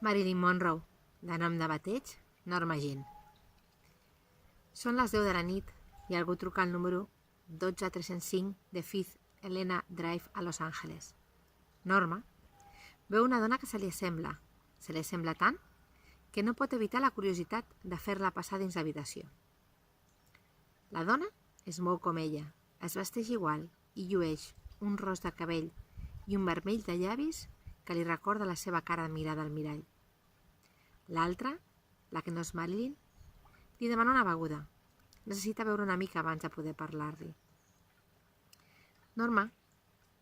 Marilyn Monroe, de nom de bateig, Norma Jean. Són les 10 de la nit i algú truca al número 12305 de Fifth Helena Drive a Los Angeles. Norma veu una dona que se li assembla tant que no pot evitar la curiositat de fer-la passar dins l'habitació. La dona es mou com ella, es vesteix igual i llueix un ros de cabell i un vermell de llavis que li recorda la seva cara mirada al mirall. L'altra, la que no és Marilyn, li demana una beguda. Necessita beure una mica abans de poder parlar-li. Norma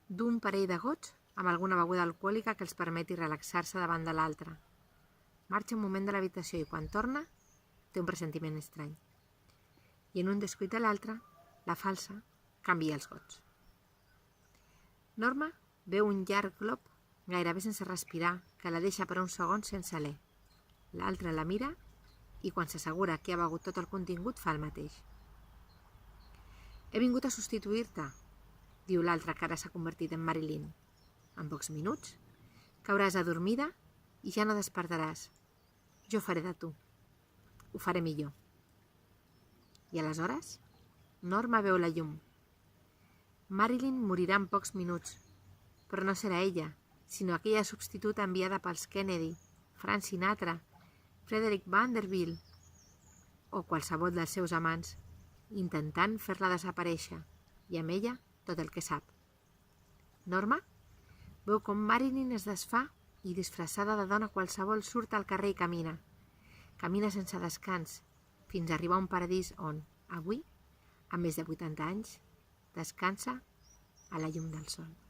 du un parell de gots amb alguna beguda alcohòlica que els permeti relaxar-se davant de l'altra. Marxa un moment de l'habitació i quan torna té un pressentiment estrany. I en un descuit de l'altra, la falsa canvia els gots. Norma veu un llarg glob gairebé sense respirar que la deixa per uns segons sense alè. L'altra la mira i quan s'assegura que ha begut tot el contingut fa el mateix. He vingut a substituir-te, diu l'altra que ara s'ha convertit en Marilyn. En pocs minuts cauràs adormida i ja no despertaràs. Jo faré de tu. Ho faré millor. I aleshores, Norma veu la llum. Marilyn morirà en pocs minuts, però no serà ella, sinó aquella substituta enviada pels Kennedy, Frank Sinatra, Frederick Vanderbilt o qualsevol dels seus amants, intentant fer-la desaparèixer i amb ella tot el que sap. Norma veu com Marilyn es desfà i disfressada de dona qualsevol surt al carrer i camina. Camina sense descans fins a arribar a un paradís on, avui, amb més de 80 anys, descansa a la llum del sol.